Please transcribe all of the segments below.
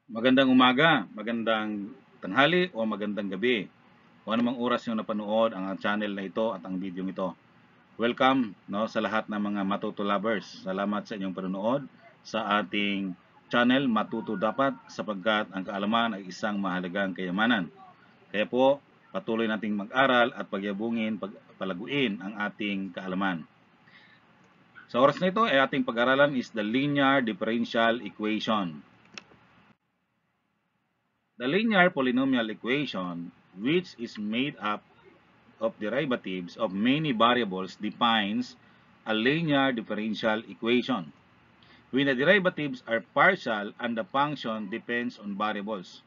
Magandang umaga, magandang tanghali o magandang gabi. Kung anumang oras yung napanood ang channel na ito at ang video ito. Welcome sa lahat ng mga Matuto lovers. Salamat sa inyong panonood sa ating channel Matuto Dapat sapagkat ang kaalaman ay isang mahalagang kayamanan. Kaya po, patuloy nating mag-aral at pagyabungin, palaguin ang ating kaalaman. Sa oras na ito ay ating pag-aralan is the linear differential equation. The linear polynomial equation, which is made up of derivatives of many variables, defines a linear differential equation when the derivatives are partial and the function depends on variables.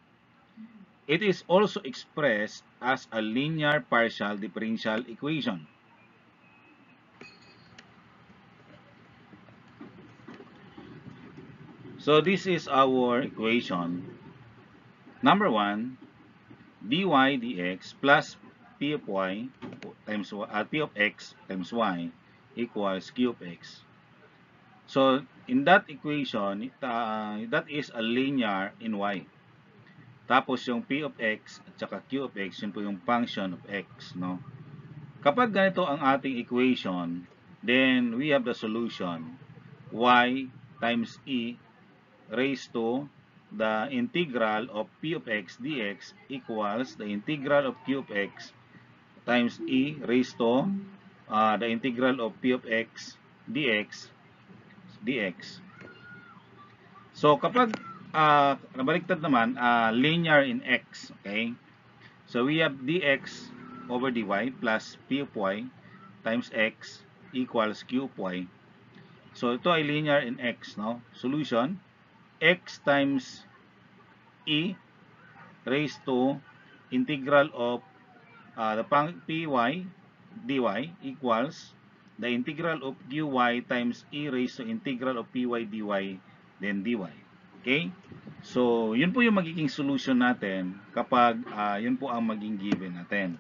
It is also expressed as a linear partial differential equation. So this is our equation. Number 1, dy dx plus p of y times p of x times y equals q of x. So in that equation, that is a linear in y. Tapos yung p of x at saka q of x, yun po yung function of x, no? Kapag ganito ang ating equation, then we have the solution y times e raised to the integral of p of x dx equals the integral of q of x times e raised to the integral of p of x dx. So kapag nabaliktad naman, linear in x, okay? So we have dx over dy plus p of y times x equals q of y. So ito ay linear in x, no? Solution, x times e raised to integral of the py dy equals the integral of qy times e raised to integral of py dy then dy. Okay? So, yun po yung magiging solution natin kapag yun po ang maging given natin.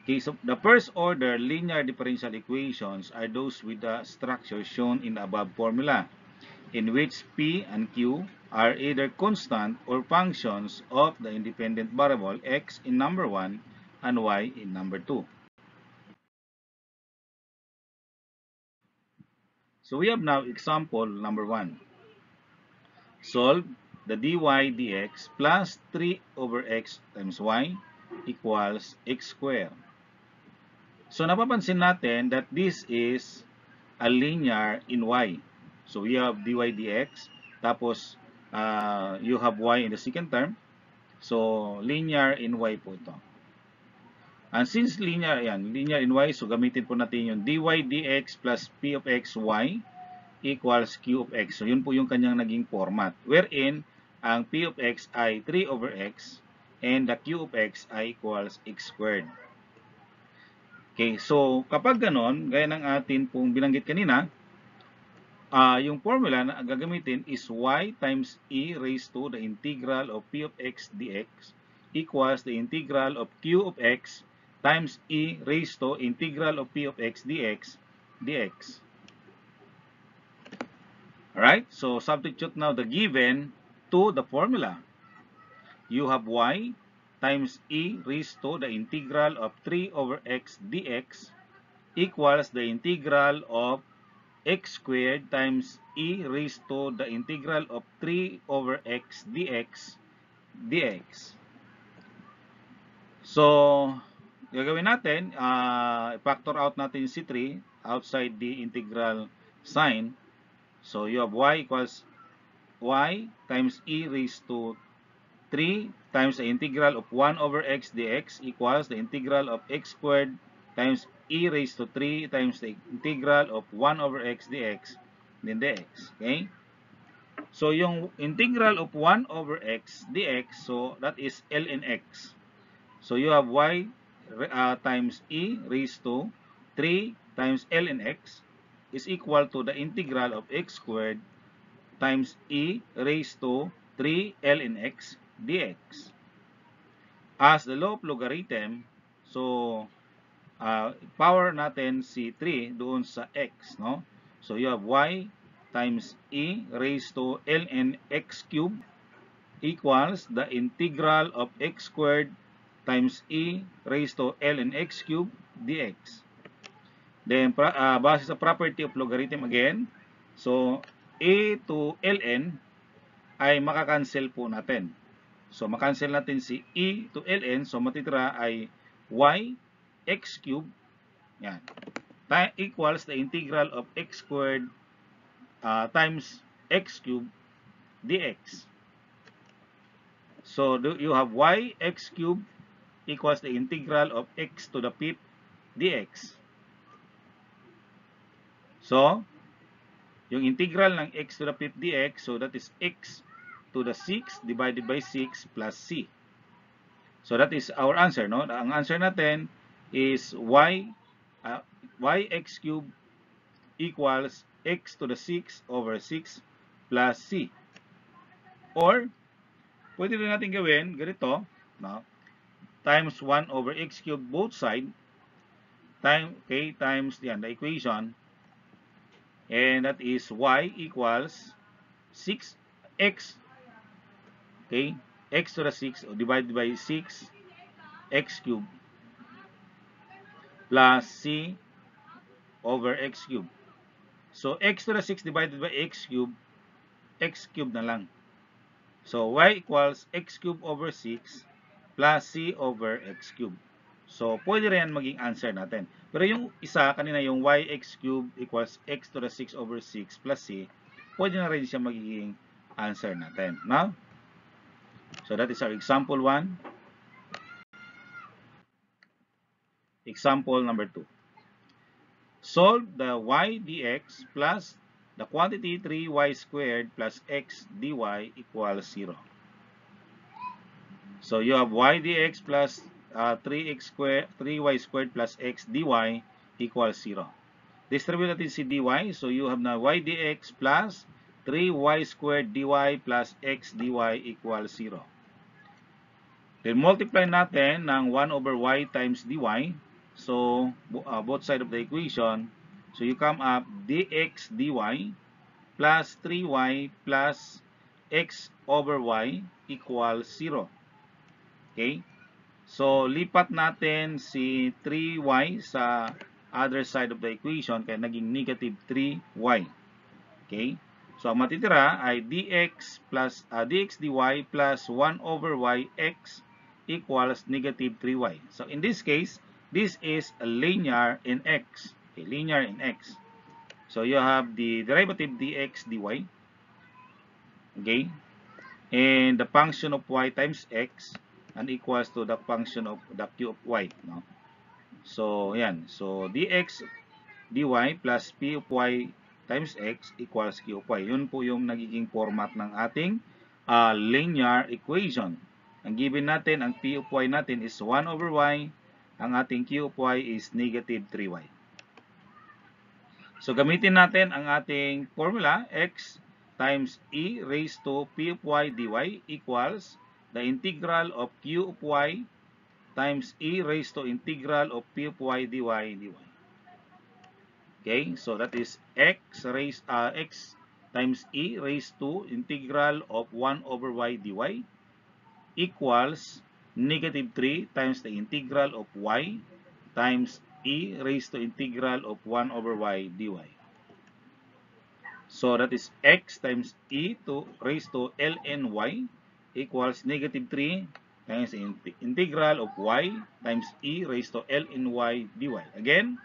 Okay, so the first order linear differential equations are those with the structure shown in the above formula, in which p and q are either constant or functions of the independent variable x in number 1 and y in number 2. So we have now example number 1. Solve the dy dx plus 3 over x times y equals x squared. So napapansin natin that this is a linear in y. So we have dy dx, tapos you have y in the second term. So linear in y po ito. And since linear in y, so gamitin po natin yung dy dx plus p of x y equals q of x. So yun po yung kanyang naging format, wherein ang p of x ay 3 over x and the q of x ay equals x squared. Okay, so kapag ganon, gaya ng atin pong binanggit kanina, yung formula na gagamitin is y times e raised to the integral of p of x dx equals the integral of q of x times e raised to integral of p of x dx. Alright, so substitute now the given to the formula. You have y times e raised to the integral of 3 over x dx equals the integral of x squared times e raised to the integral of 3 over x dx. So, gagawin natin, factor out natin si 3 outside the integral sign. So, you have y equals y times e raised to 3 times the integral of 1 over x dx equals the integral of x squared times e raised to 3 times the integral of 1 over x dx, then dx. Okay? So, yung integral of 1 over x dx, so that is ln x. So, you have y times e raised to 3 times ln x is equal to the integral of x squared times e raised to 3 ln x dx. As the law of logarithm, so power natin si 3 doon sa x, no? So you have y times e raised to ln x cubed equals the integral of x squared times e raised to ln x cubed dx. Then, base sa property of logarithm again, so a to ln ay makakancel po natin. So, makancel natin si e to ln, so matitira ay y x cubed, yan, equals the integral of x squared times x cubed dx. So, you have y x cubed equals the integral of x to the fifth dx. So, yung integral ng x to the fifth dx, so that is x to the 6 divided by 6 plus c. So, that is our answer, no? Ang answer natin is yx cubed equals x to the 6 over 6 plus c. Or, pwede rin natin gawin ganito, no? Times 1 over x cubed both side, times yan, the equation, and that is y equals 6x, okay, x to the 6 divided by 6 x cubed plus c over x cubed. So, x to the 6 divided by x cubed na lang. So, y equals x cubed over 6 plus c over x cubed. So, pwede rin maging answer natin. Pero yung isa, kanina yung yx cubed equals x to the 6 over 6 plus c, pwede na rin siya magiging answer natin. Now, so that is our example 1. Example number 2. Solve the y dx plus the quantity 3y squared plus x dy equals 0. So, you have y dx plus 3y squared plus x dy equals 0. Distribute natin si dy. So, you have na y dx plus 3y squared dy plus x dy equals 0. Then, multiply natin ng 1 over y times dy. So, both side of the equation. So, you come up dx dy plus 3y plus x over y equals 0. Okay? So, lipat natin si 3y sa other side of the equation kaya naging negative 3y. Okay? So, ang matitira ay dx dy plus 1 over y x equals negative 3y. So, in this case, this is a linear in x. Okay, linear in x. So, you have the derivative dx dy. Okay? And the function of y times x and equals to the function of the q of y. No? So, yan. So, dx dy plus p of y times x equals q of y. Yun po yung nagiging format ng ating linear equation. Ang given natin, ang p of y natin is 1 over y. Ang ating q of y is negative 3y. So, gamitin natin ang ating formula, x times e raised to p of y dy equals the integral of q of y times e raised to integral of p of y dy dy. Okay, so that is x times e raised to integral of 1 over y dy equals negative 3 times the integral of y times e raised to integral of 1 over y dy. So that is x times e to raised to ln y equals negative 3 times the integral of y times e raised to ln y dy. Again,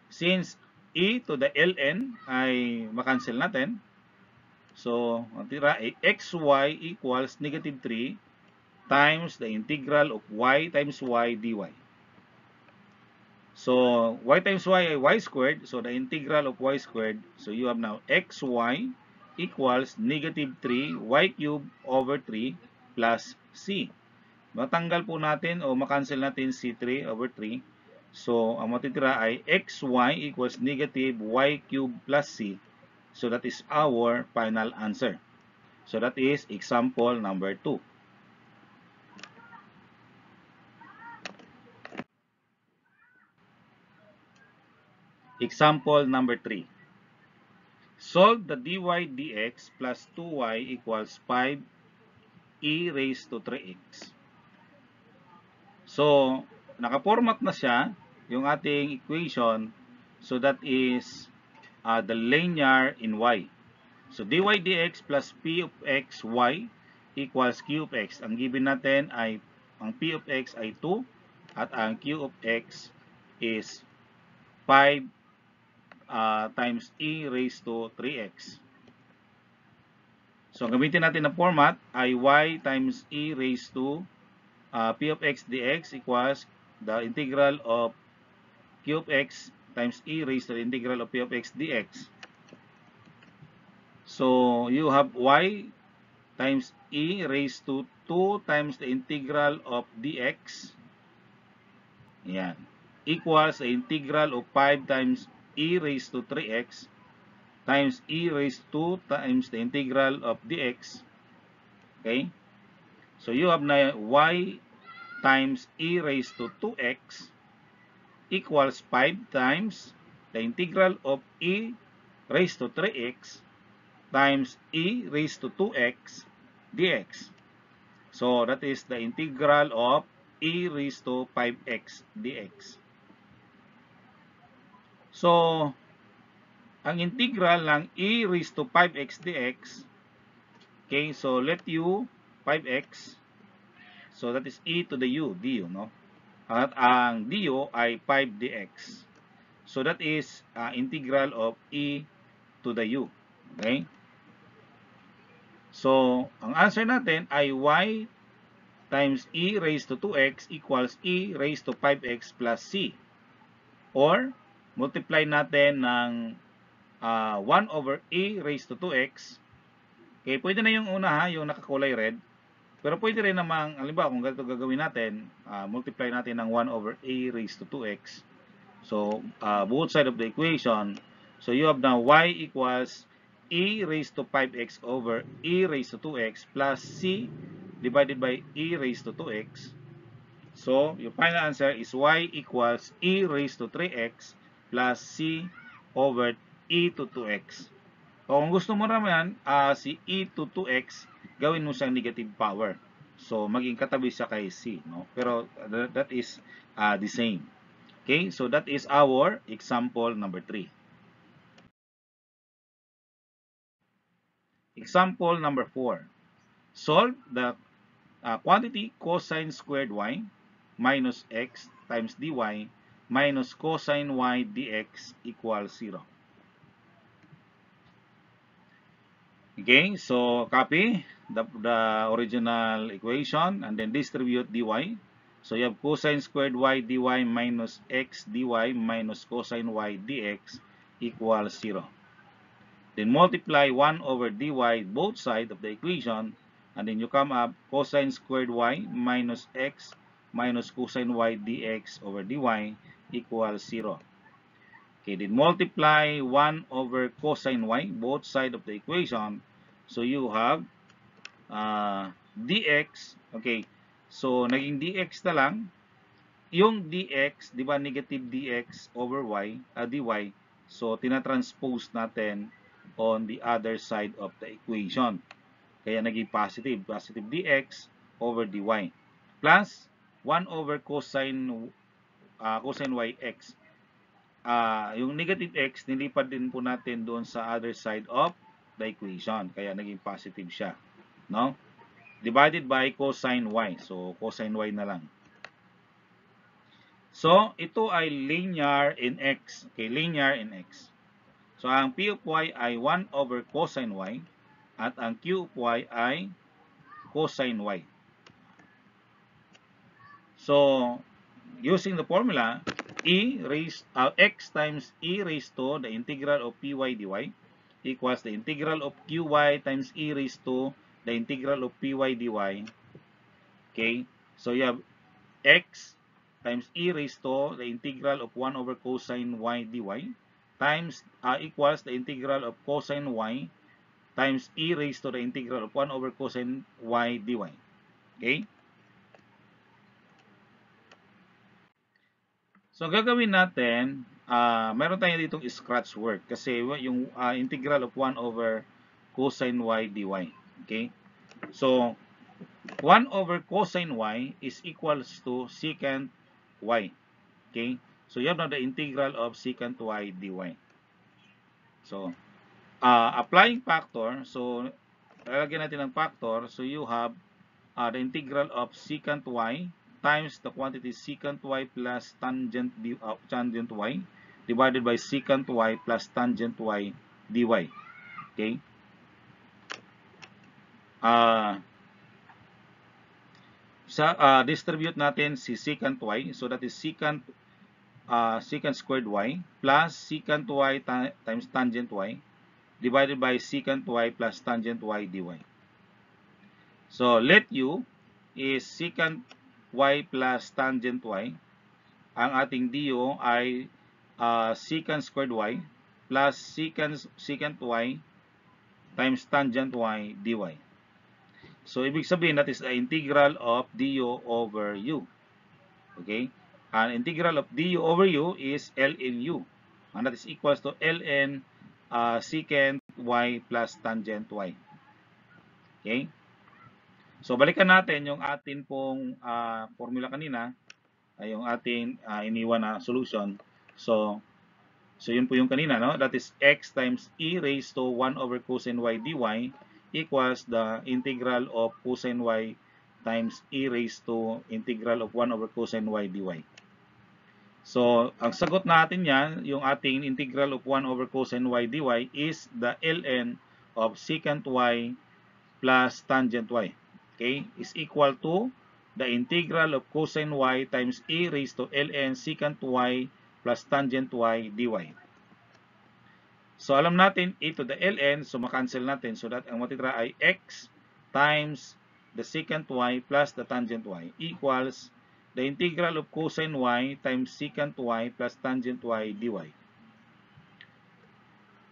since e to the ln ay makancel natin, so ang tira ay xy equals negative 3 times the integral of y times y dy. So, y times y ay y squared. So, the integral of y squared. So, you have now xy equals negative 3 y cubed over 3 plus c. Matanggal po natin o makancel natin si 3 over 3. So, ang matitira ay xy equals negative y cubed plus c. So, that is our final answer. So, that is example number 2. Example number 3. Solve the dy dx plus 2y equals 5 e raised to 3x. So, naka-format na siya yung ating equation. So, that is the linear in y. So, dy dx plus p of x y equals q of x. Ang given natin ay, ang p of x ay 2 at ang q of x is 5 times e raised to 3x. So, gamitin natin na format ay y times e raised to p of x dx equals the integral of q of x times e raised to the integral of p of x dx. So, you have y times e raised to 2 times the integral of dx. Yan. Equals the integral of 5 times e raised to 3x times e raised to 2 times the integral of dx. Okay? So, you have na y times e raised to 2x equals 5 times the integral of e raised to 3x times e raised to 2x dx. So, that is the integral of e raised to 5x dx. So, ang integral ng e raised to 5x dx, okay, so let u 5x, so that is e to the u, du, no? At ang du ay 5 dx. So, that is integral of e to the u. Okay? So, ang answer natin ay y times e raised to 2x equals e raised to 5x plus c. Or, multiply natin ng 1 over e raised to 2x. Okay, pwede na yung una ha, yung nakakulay red. Pero pwede rin namang, halimbawa kung ganito gagawin natin, multiply natin ng 1 over a raised to 2x. So, both side of the equation. So, you have now y equals e raised to 5x over e raised to 2x plus c divided by e raised to 2x. So, your final answer is y equals e raised to 3x plus c over e to 2x. So, kung gusto mo naman, si e to 2x, gawin mo siyang negative power. So, maging katabi siya kay c. No? Pero, that is the same. Okay, so that is our example number 3. Example number 4. Solve the quantity cosine squared y minus x times dy minus cosine y dx equals 0. Okay, so copy the original equation and then distribute dy. So you have cosine squared y dy minus x dy minus cosine y dx equals 0. Then multiply 1 over dy both sides of the equation, and then you come up cosine squared y minus x minus cosine y dx over dy equals 0. Okay, then multiply 1 over cosine y both sides of the equation. So you have dx. Okay, so naging dx na lang. Yung dx, di ba, negative dx over y, dy. So, tinatranspose natin on the other side of the equation. Kaya naging positive. Positive dx over dy. Plus, 1 over cosine y x. Yung negative x, nilipad din po natin doon sa other side of the equation. Kaya naging positive siya. No? Divided by cosine y. So, cosine y na lang. So, ito ay linear in x. Okay, linear in x. So, ang p of y ay 1 over cosine y at ang q of y ay cosine y. So, using the formula, x times e raised to the integral of py dy equals the integral of qy times e raised to the integral of py dy. Okay, so you have x times e raised to the integral of 1 over cosine y dy times equals the integral of cosine y times e raised to the integral of 1 over cosine y dy. Okay? So, gagawin natin, meron tayo ditong scratch work kasi yung integral of 1 over cosine y dy. Okay? So, 1 over cosine y is equals to secant y. Okay? So you have now the integral of secant y dy. So, applying factor, so lalagyan natin ng factor, so you have the integral of secant y times the quantity secant y plus tangent y divided by secant y plus tangent y dy. Okay? Distribute natin si secant y, so that is secant squared y plus secant y times tangent y divided by secant y plus tangent y dy. So, let u is secant y plus tangent y. Ang ating du ay secant squared y plus secant y times tangent y dy. So, ibig sabihin that is the integral of du over u. Okay? An integral of du over u is ln u. And that is equals to ln secant y plus tangent y. Okay? So, balikan natin yung atin pong formula kanina, ay yung ating iniwan na solution. So yun po yung kanina, no? That is x times e raised to 1 over cosine y dy equals the integral of cosine y times e raised to integral of 1 over cosine y dy. So, ang sagot natin yan, yung ating integral of 1 over cosine y dy is the ln of secant y plus tangent y. Okay, is equal to the integral of cosine y times e raised to ln secant y plus tangent y dy. So, alam natin e to the ln, so makancel natin. So, that ang matitira ay x times the secant y plus the tangent y equals the integral of cosine y times secant y plus tangent y dy.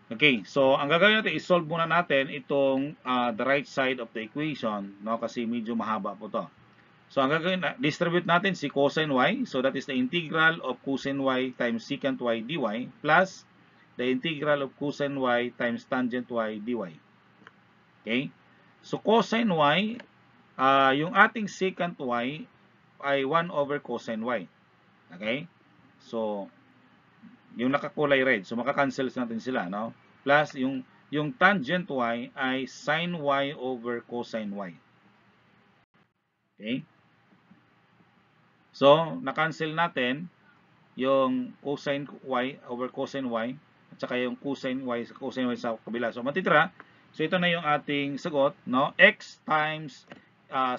Okay, so ang gagawin natin, i-solve muna natin itong the right side of the equation, no? Kasi medyo mahaba po to. So ang gagawin, distribute natin si cosine y, so that is the integral of cosine y times secant y dy plus the integral of cosine y times tangent y dy. Okay, so cosine y, yung ating secant y ay 1 over cosine y. Okay, so yung nakakulay red, so makakancel natin sila, no? Plus yung tangent y ay sin y over cosine y. Okay? So, na-cancel natin yung cosine y over cosine y at saka yung cosine y sa kabila. So, matitira. So, ito na yung ating sagot, no? X times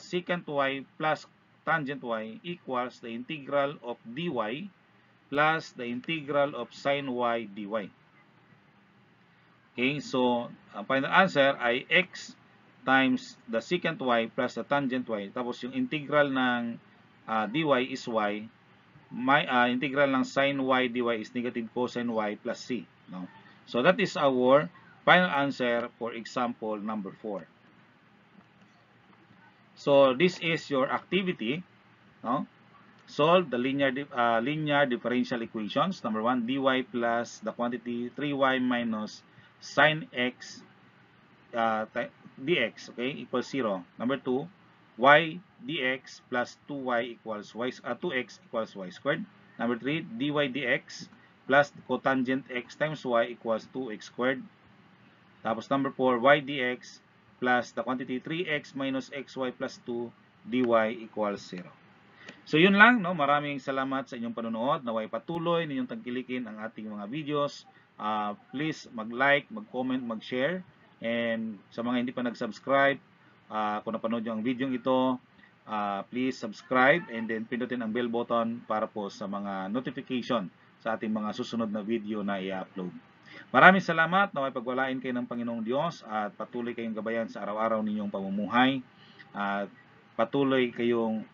secant y plus tangent y equals the integral of dy plus the integral of sin y dy. Okay, so ang final answer ay x times the secant y plus the tangent y. Tapos yung integral ng dy is y. Integral ng sin y dy is negative cosine y plus c. No? So that is our final answer for example number 4. So this is your activity. No? Solve the linear differential equations. Number 1, dy plus the quantity 3y minus sin x dx, okay, equals 0. Number 2, y dx plus 2y equals 2x equals y squared. Number 3, dy dx plus cotangent x times y equals 2x squared. Tapos number 4, y dx plus the quantity 3x minus xy plus 2 dy equals 0. So yun lang, no? Maraming salamat sa inyong panonood. Naway patuloy ninyong tangkilikin ang ating mga videos. Please mag-like, mag-comment, mag-share. And sa mga hindi pa nag-subscribe, kung napanood nyo ang video ito, please subscribe and then pindutin ang bell button para po sa mga notification sa ating mga susunod na video na i-upload. Maraming salamat. Naway pagwalain kayo ng Panginoong Diyos at patuloy kayong gabayan sa araw-araw ninyong pamumuhay. At patuloy kayong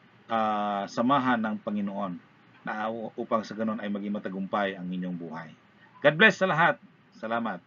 samahan ng Panginoon na upang sa ganun ay maging matagumpay ang inyong buhay. God bless sa lahat. Salamat.